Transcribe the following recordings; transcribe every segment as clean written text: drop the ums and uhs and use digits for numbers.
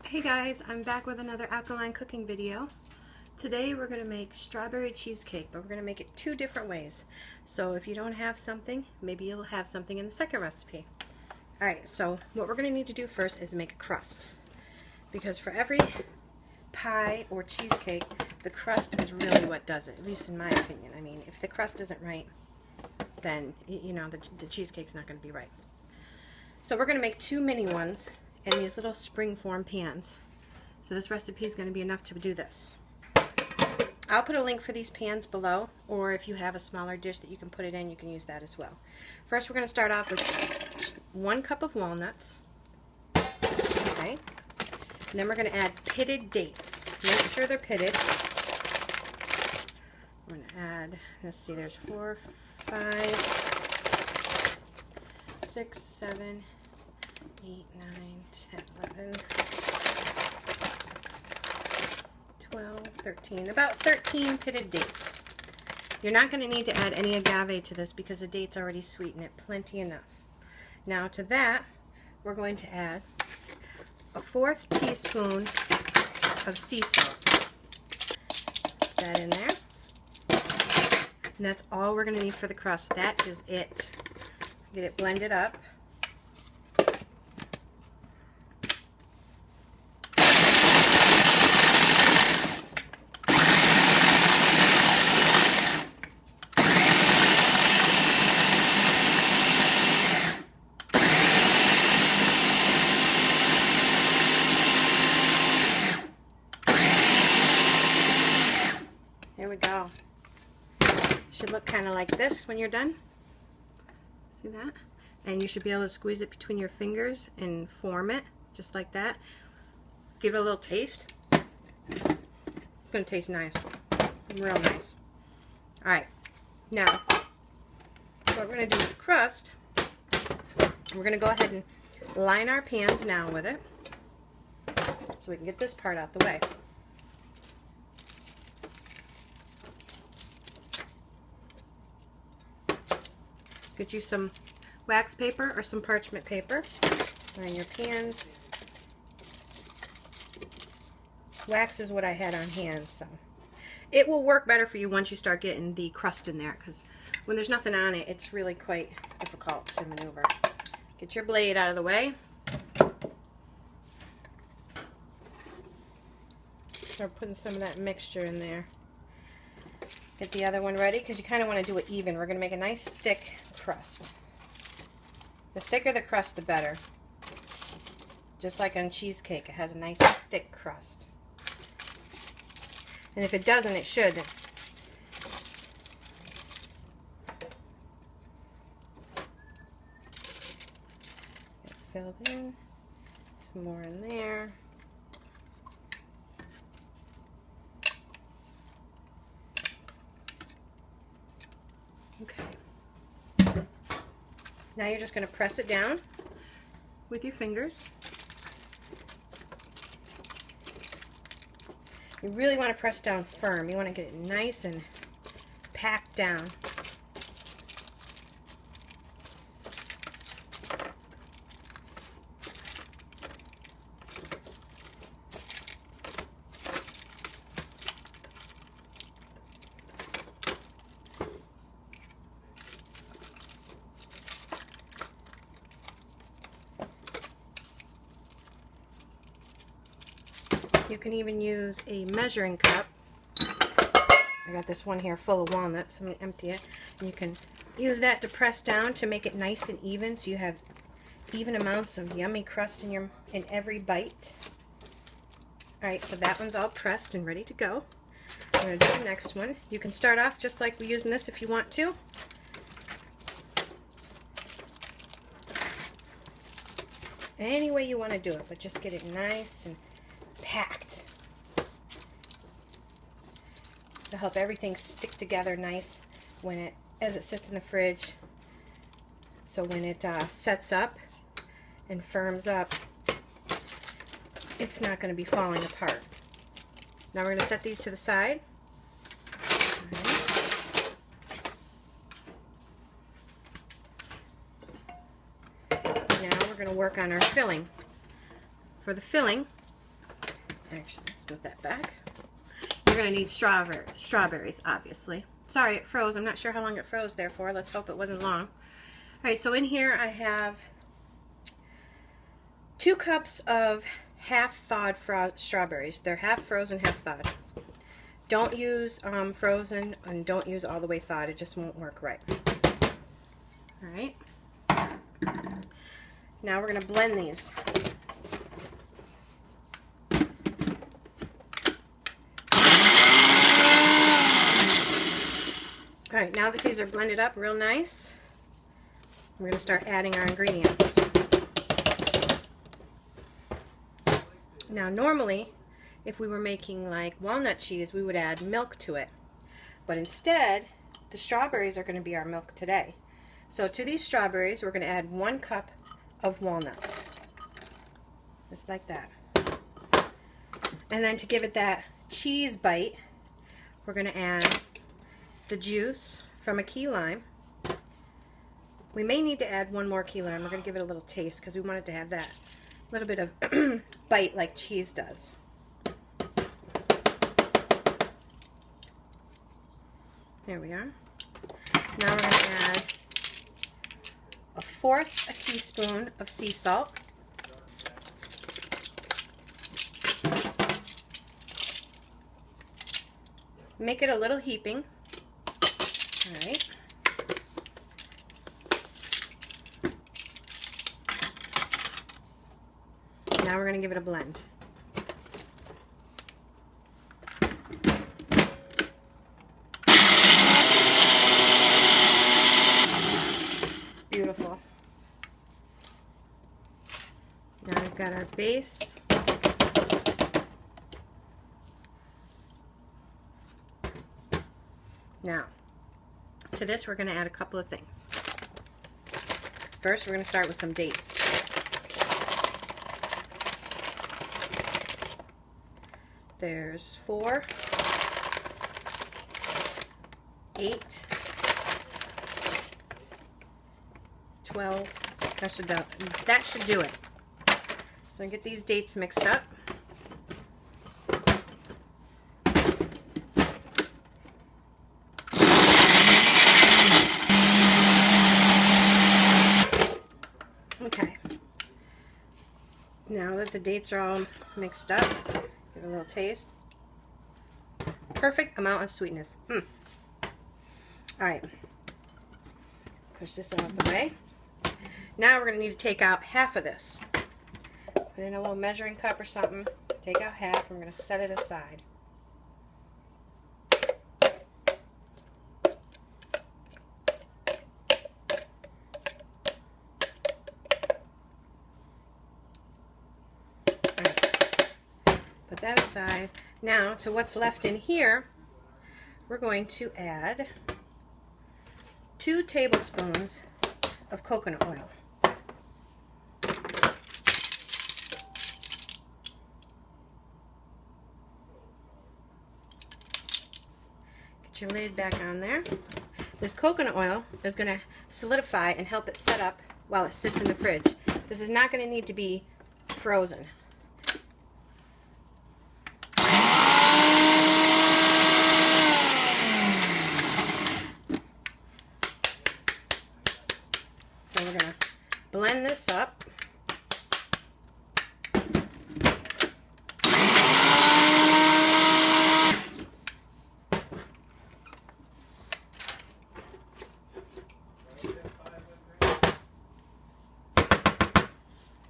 Hey guys, I'm back with another alkaline cooking video. Today we're going to make strawberry cheesecake, but we're going to make it two different ways. So if you don't have something, maybe you'll have something in the second recipe. Alright, so what we're going to need to do first is make a crust. Because for every pie or cheesecake, the crust is really what does it, at least in my opinion. I mean, if the crust isn't right, then, you know, the cheesecake's not going to be right. So we're going to make two mini ones in these little springform pans. So this recipe is going to be enough to do this. I'll put a link for these pans below, or if you have a smaller dish that you can put it in, you can use that as well. First we're going to start off with 1 cup of walnuts. Okay. And then we're going to add pitted dates. Make sure they're pitted. I'm going to add, let's see, there's 4, 5, 6, 7, 8, 9, 10, 11, 12, 13, about 13 pitted dates. You're not going to need to add any agave to this because the dates already sweeten it plenty enough. Now to that, we're going to add a 1/4 teaspoon of sea salt. Put that in there. And that's all we're going to need for the crust. That is it. Get it blended up. There we go. Should look kind of like this when you're done. See that? And you should be able to squeeze it between your fingers and form it just like that. Give it a little taste. It's going to taste nice. Real nice. Alright. Now, what we're going to do with the crust, we're going to go ahead and line our pans now with it so we can get this part out the way. Get you some wax paper or some parchment paper. Line your pans. Wax is what I had on hand, so it will work better for you once you start getting the crust in there, because when there's nothing on it, it's really quite difficult to maneuver. Get your blade out of the way. Start putting some of that mixture in there. Get the other one ready because you kind of want to do it even. We're going to make a nice thick crust. The thicker the crust, the better. Just like on cheesecake, it has a nice thick crust. And if it doesn't, it should. Get filled in. Some more in there. Okay. Now you're just going to press it down with your fingers. You really want to press down firm. You want to get it nice and packed down. You can even use a measuring cup. I got this one here full of walnuts. Let me empty it. And you can use that to press down to make it nice and even, so you have even amounts of yummy crust in every bite. Alright, so that one's all pressed and ready to go. I'm going to do the next one. You can start off just like we're using this if you want to. Any way you want to do it, but just get it nice and packed. To help everything stick together nice as it sits in the fridge. So when it sets up and firms up, it's not going to be falling apart. Now we're going to set these to the side. Now we're going to work on our filling. For the filling, Actually, let's move that back. You're going to need strawberries, obviously. Sorry, it froze. I'm not sure how long it froze there for. Let's hope it wasn't long. All right, so in here I have 2 cups of half-thawed strawberries. They're half frozen, half thawed. Don't use frozen, and don't use all the way thawed. It just won't work right. All right. Now we're going to blend these. All right, now that these are blended up real nice, we're going to start adding our ingredients. Now normally, if we were making like walnut cheese, we would add milk to it. But instead, the strawberries are going to be our milk today. So to these strawberries, we're going to add 1 cup of walnuts. Just like that. And then to give it that cheese bite, we're going to add the juice from a key lime. We may need to add 1 more key lime. We're going to give it a little taste because we want it to have that little bit of bite like cheese does. There we are. Now we're going to add 1/4 teaspoon of sea salt. Make it a little heaping. All right. Now we're going to give it a blend. Beautiful. Now we've got our base. Now, to this we're going to add a couple of things. First, we're going to start with some dates. There's 4, 8, 12. That should do it. So I get these dates mixed up. Okay. Now that the dates are all mixed up, give it a little taste. Perfect amount of sweetness. All right. Push this out of the way. Now we're going to need to take out half of this. Put in a little measuring cup or something. Take out half. I'm going to set it aside. Put that aside. Now to what's left in here, we're going to add 2 tablespoons of coconut oil. Get your lid back on there. This coconut oil is going to solidify and help it set up while it sits in the fridge. This is not going to need to be frozen. So we're going to blend this up.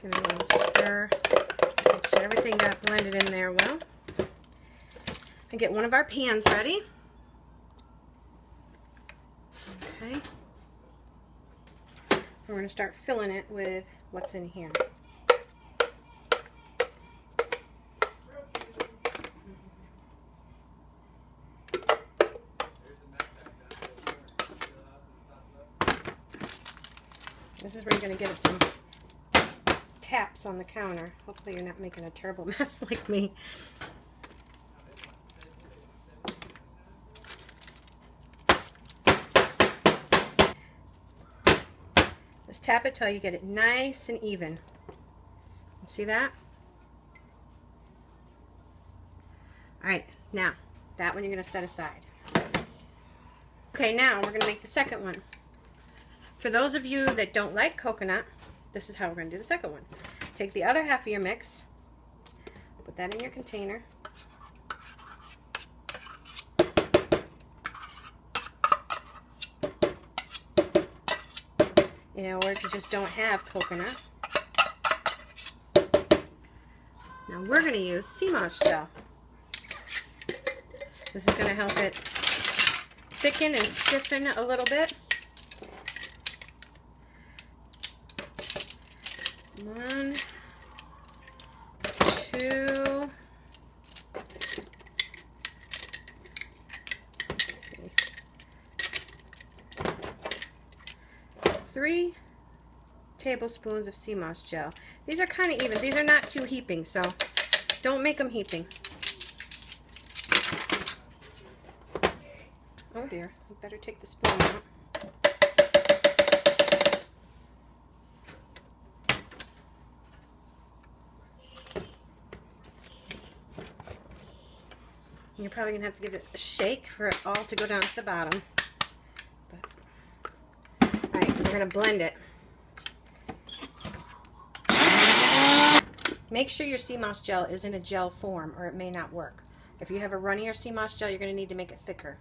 Give it a little stir. Make sure everything got blended in there well. And get one of our pans ready. Okay. We're going to start filling it with what's in here. This is where you're going to give it some taps on the counter. Hopefully you're not making a terrible mess like me. Just tap it till you get it nice and even. See that? Alright, now, that one you're going to set aside. Okay, now we're going to make the second one. For those of you that don't like coconut, this is how we're going to do the second one. Take the other half of your mix, put that in your container. Or if you just don't have coconut. Now we're going to use sea moss gel. This is going to help it thicken and stiffen a little bit. One, two, let's see, 3 tablespoons of sea moss gel. These are kind of even. These are not too heaping, so don't make them heaping. Oh dear, I better take the spoon out. You're probably going to have to give it a shake for it all to go down to the bottom. Alright, we're going to blend it. Make sure your sea moss gel is in a gel form or it may not work. If you have a runnier sea moss gel, you're going to need to make it thicker.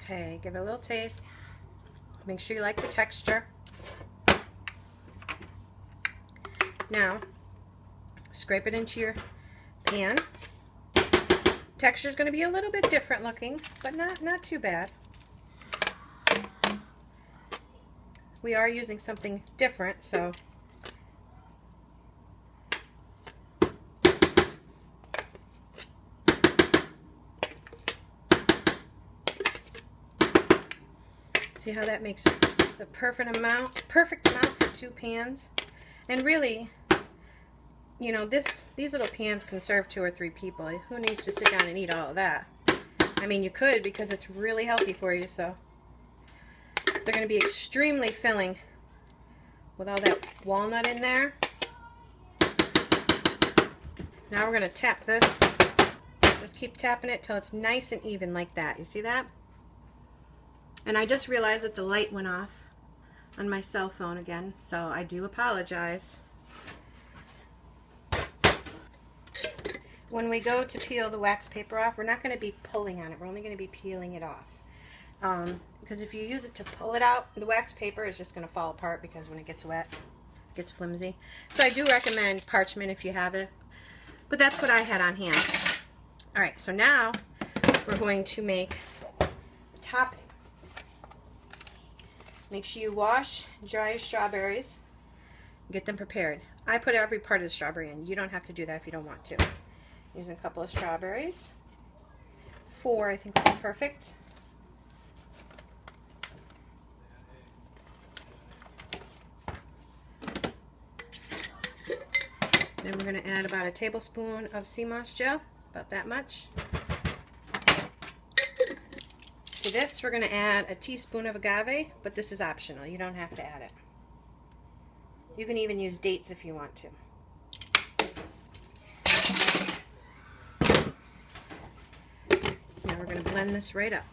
Okay, give it a little taste. Make sure you like the texture. Now, scrape it into your pan. Texture is going to be a little bit different looking, but not too bad. We are using something different, so see how that makes the perfect amount for 2 pans. And really, you know, these little pans can serve 2 or 3 people. Who needs to sit down and eat all of that? I mean, you could, because it's really healthy for you. So they're going to be extremely filling with all that walnut in there. Now we're going to tap this. Just keep tapping it till it's nice and even like that. You see that? And I just realized that the light went off on my cell phone again, so I do apologize. When we go to peel the wax paper off, we're not going to be pulling on it. We're only going to be peeling it off. Because if you use it to pull it out, the wax paper is just going to fall apart because when it gets wet, it gets flimsy. So I do recommend parchment if you have it. But that's what I had on hand. Alright, so now we're going to make a topping. Make sure you wash, dry your strawberries, get them prepared. I put every part of the strawberry in. You don't have to do that if you don't want to. Using a couple of strawberries. 4 I think will be perfect. Then we're going to add about a tablespoon of sea moss gel, about that much. To this, we're going to add a teaspoon of agave, but this is optional. You don't have to add it. You can even use dates if you want to. Now we're going to blend this right up.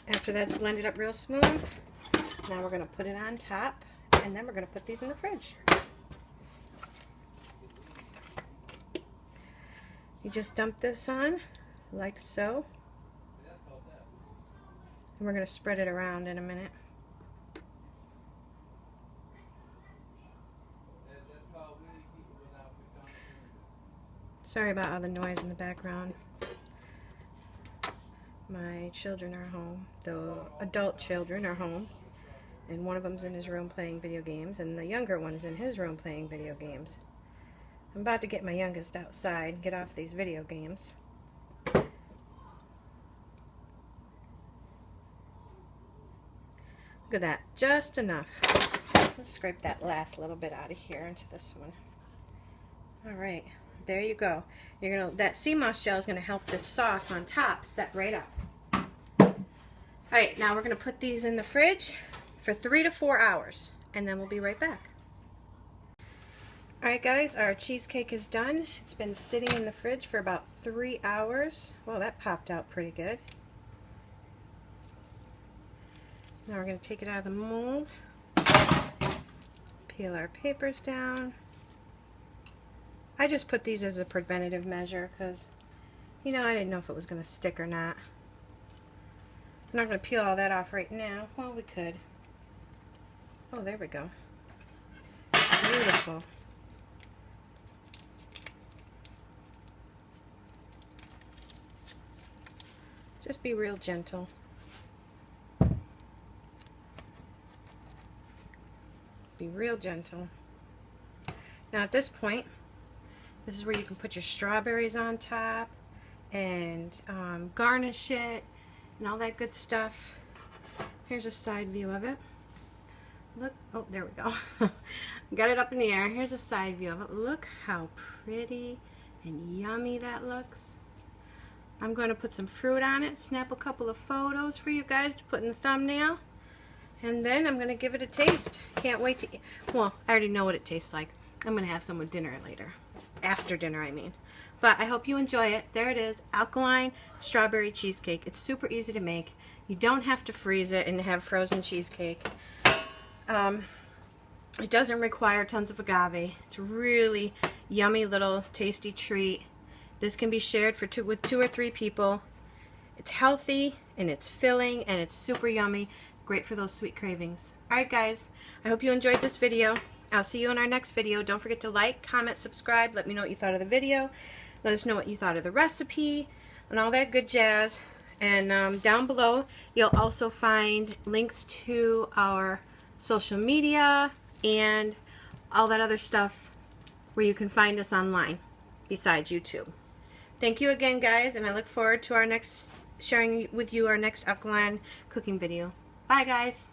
After that's blended up real smooth, now we're going to put it on top, and then we're going to put these in the fridge. You just dump this on, like so, and we're going to spread it around in a minute. Sorry about all the noise in the background. My children are home. The adult children are home. And one of them's in his room playing video games. And the younger one's in his room playing video games. I'm about to get my youngest outside and get off these video games. Look at that, just enough. Let's scrape that last little bit out of here into this one. All right, there you go. That sea moss gel is gonna help this sauce on top set right up. All right, now we're gonna put these in the fridge for 3 to 4 hours, and then we'll be right back. All right, guys, our cheesecake is done. It's been sitting in the fridge for about 3 hours. Well, that popped out pretty good. Now we're going to take it out of the mold, peel our papers down. I just put these as a preventative measure because, you know, I didn't know if it was going to stick or not. I'm not going to peel all that off right now. Well, we could. Oh, there we go. Beautiful. Just be real gentle. Be real gentle. Now at this point, this is where you can put your strawberries on top and garnish it and all that good stuff. Here's a side view of it. Look, oh, there we go. Got it up in the air. Here's a side view of it. Look how pretty and yummy that looks. I'm going to put some fruit on it, snap a couple of photos for you guys to put in the thumbnail. And then I'm going to give it a taste. Can't wait to eat. Well, I already know what it tastes like. I'm going to have some with dinner later. After dinner, I mean. But I hope you enjoy it. There it is. Alkaline strawberry cheesecake. It's super easy to make. You don't have to freeze it and have frozen cheesecake. It doesn't require tons of agave. It's a really yummy little tasty treat. This can be shared with 2 or 3 people. It's healthy and it's filling and it's super yummy. Great for those sweet cravings. Alright guys, I hope you enjoyed this video. I'll see you in our next video. Don't forget to like, comment, subscribe. Let me know what you thought of the video. Let us know what you thought of the recipe and all that good jazz. And down below, you'll also find links to our social media and all that other stuff where you can find us online besides YouTube. Thank you again, guys, and I look forward to our next sharing with you our next alkaline cooking video. Bye, guys.